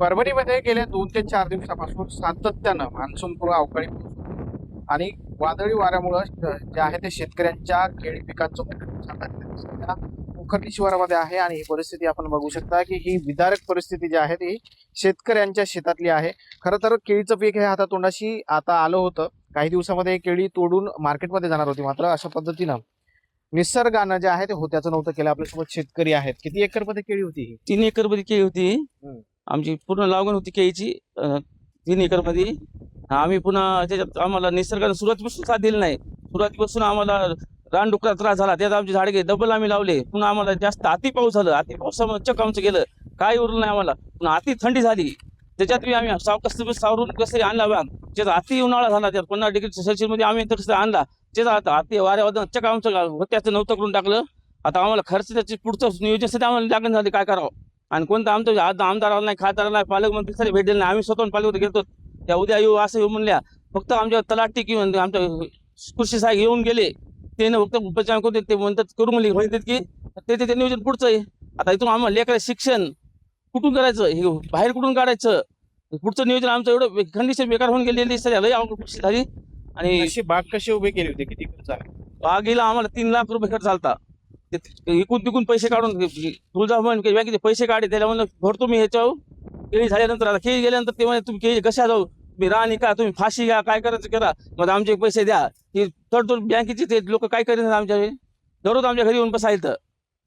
परभणीमध्ये गेल्या 2 ते 4 दिवसापासून सातत्यानं मान्सूनपूर्व अवकाळी पाऊस आणि वादळी वाऱ्यामुळं जे आहे ते शेतकऱ्यांच्या केळी पिकांचं नुकसान झालेलं आहे. सध्या पोखर्णी शिवारामध्ये आहे आणि ही परिस्थिती आपण बघू शकता की ही विदारक परिस्थिती जी आहे ती शेतकऱ्यांच्या शेतातली आहे. खरं तर केळीचं पीक हे हातातोंडाशी आता आलं होतं. काही दिवसामध्ये केळी तोडून मार्केटमध्ये जाणार होती, मात्र अशा पद्धतीनं निसर्गानं जे आहे ते होत्याचं नव्हतं केलं. आपल्यासोबत शेतकरी आहेत. किती एकरमध्ये केळी होती ही? 3 एकर मध्ये केळी होती. आमची पूर्ण लागवड होती केळीची 3 एकर मध्ये. आम्ही पुन्हा त्याच्यात आम्हाला निसर्गाने सुरुवातीपासून साथ दिली नाही. सुरुवातीपासून आम्हाला रानडुकरा त्रास झाला, त्यात आमचे झाडे डबल आम्ही लावले. पुन्हा आम्हाला जास्त अति पाऊस झालं, अति पावसामुळे चक्क आमचं गेलं, काही उरलं नाही आम्हाला. पुन्हा अति थंडी झाली, त्याच्यात बी आम्ही सावरून कसं आणला बाग. त्याचा अति उन्हाळा झाला, त्यात 50 डिग्री सेल्सिअस मध्ये आम्ही कसं आणला. त्याचा आता अति वाऱ्यावर चक्क आमचं होत्याचं नव्हतं करून टाकलं. आता आम्हाला खर्च त्याची पुढचं नियोजन सध्या आम्हाला लागण झाले, काय करावं. आणि कोणतं आमचं आमदाराला नाही, खासदाराला नाही, पालकमंत्री सरी भेट दिली नाही. आम्ही स्वतःहून पालकमंत्री गेलो, त्या उद्या येऊ असं येऊ म्हणल्या. फक्त आमच्या तलाठी किंवा आमच्या कृषी सहाय्यक येऊन गेले, ते फक्त उपचार करून ते म्हणतात करू म्हणले म्हणतात की ते नियोजन पुढचं आहे. आता इथून आम्हाला लेकरं शिक्षण कुठून करायचं, हे बाहेर कुठून काढायचं, पुढचं नियोजन आमचं एवढं कंडिशन बेकार होऊन गेलेली सर लई अवघड झाली. आणि अशी बाग कशी उभी केली होती, किती खर्च आला? बागेला आम्हाला 3 लाख रुपये खर्च झालता. इकून तिकून पैसे काढून तुळजाभवन बँकेचे पैसे काढे, त्याला म्हणलं भरतो मी ह्याच्यावर. केळी झाल्यानंतर आता केळी गेल्यानंतर ते म्हणे तुम्ही केळी कशा जाऊ, तुम्ही राणी का, तुम्ही फाशी घ्या, काय करायचं करा, मग आमचे पैसे द्या. ही तडतोड बँकेचे ते लोक काय करतात आमच्या दररोज आमच्या घरी येऊन बसायचं.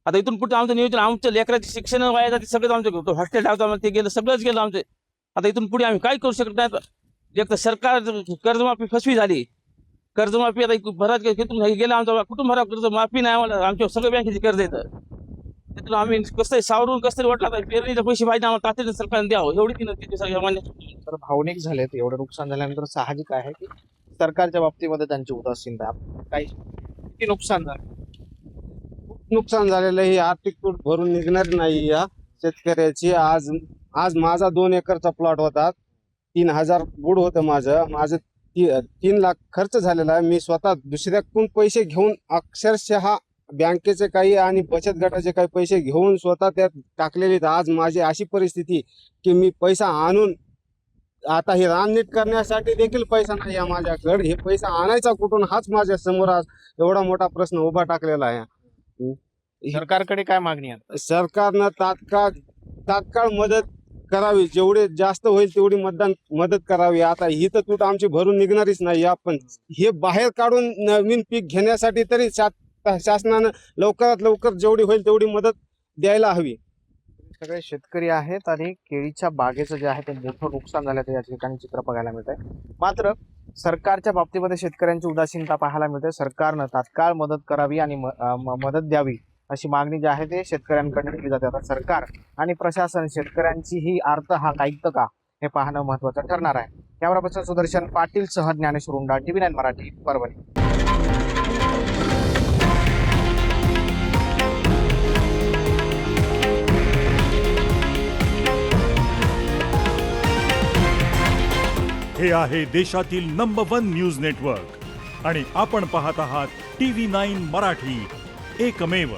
आता इथून पुढे आमचं नियोजन, आमच्या लेकराचे शिक्षण व्हायला जाते, सगळं आमचं हॉस्टेल टाकतो ते गेलं, सगळंच गेलं आमचे. आता इथून पुढे आम्ही काय करू शकत नाही. एक तर सरकार कर्जमाफी फसवी झाली, कर्जमाफी आता भरात गेलं आमचा कुठून भरा कर्जमाफी नाही आम्हाला, आमच्या सगळं बँकेचे कर्ज येतं. त्यातून आम्ही कसं सावरून कसं तरी वाटलं, आता पेरणीचे पैसे पाहिजे आम्हाला, तातडीने सरकारने द्यावं एवढी ती सगळ्या. तर भावनिक झालेत. एवढं नुकसान झाल्यानंतर साहजिक आहे की सरकारच्या बाबतीमध्ये त्यांची उदासीनता. काही किती नुकसान झालं? खूप नुकसान झालेलं आहे. ही आर्थिक तूट भरून निघणार नाही या शेतकऱ्याची. आज माझा 2 एकरचा प्लॉट होता, 3000 गुड होतं माझं 3 लाख खर्च झालेला आहे. मी स्वतः दुसऱ्याकडून पैसे घेऊन अक्षरशः बँकेचे काही आणि बचत गटाचे काही पैसे घेऊन स्वतः त्यात टाकलेले. आज माझी अशी परिस्थिती की मी पैसा आणून आता हे रान नीट करण्यासाठी देखील पैसा नाही आहे माझ्याकडे. हे पैसा आणायचा कुठून, हाच माझ्या समोर आज एवढा मोठा प्रश्न उभा टाकलेला आहे. सरकारकडे काय मागणी आहे? सरकारनं तात्काळ मदत करावी, जेवढे जास्त होईल तेवढी मदत करावी. आता ही तर तूट आमची भरून निघणारच नाही. आपण हे बाहेर काढून नवीन पीक घेण्यासाठी तरी शासनानं लवकरात लवकर जेवढी होईल तेवढी मदत द्यायला हवी. सगळे शेतकरी आहेत आणि केळीच्या बागेचं जे आहे ते मोठं नुकसान झालं या ठिकाणी चित्र बघायला मिळत आहे. मात्र सरकारच्या बाबतीमध्ये शेतकऱ्यांची उदासीनता पाहायला मिळते. सरकारनं तात्काळ मदत करावी आणि मदत द्यावी अशी मागणी जी आहे ते शेतकऱ्यांकडे केली जाते. आता सरकार आणि प्रशासन शेतकऱ्यांची ही आर्त हा ऐकतं का हे पाहणं महत्वाचं ठरणार आहे. कॅमेरापर्सन सुदर्शन पाटील सह ज्ञानेश्वर उंडाळ, TV9 मराठी, परभणी. हे आहे देशातील नंबर 1 न्यूज नेटवर्क आणि आपण पाहत आहात TV9 मराठी, एकमेव.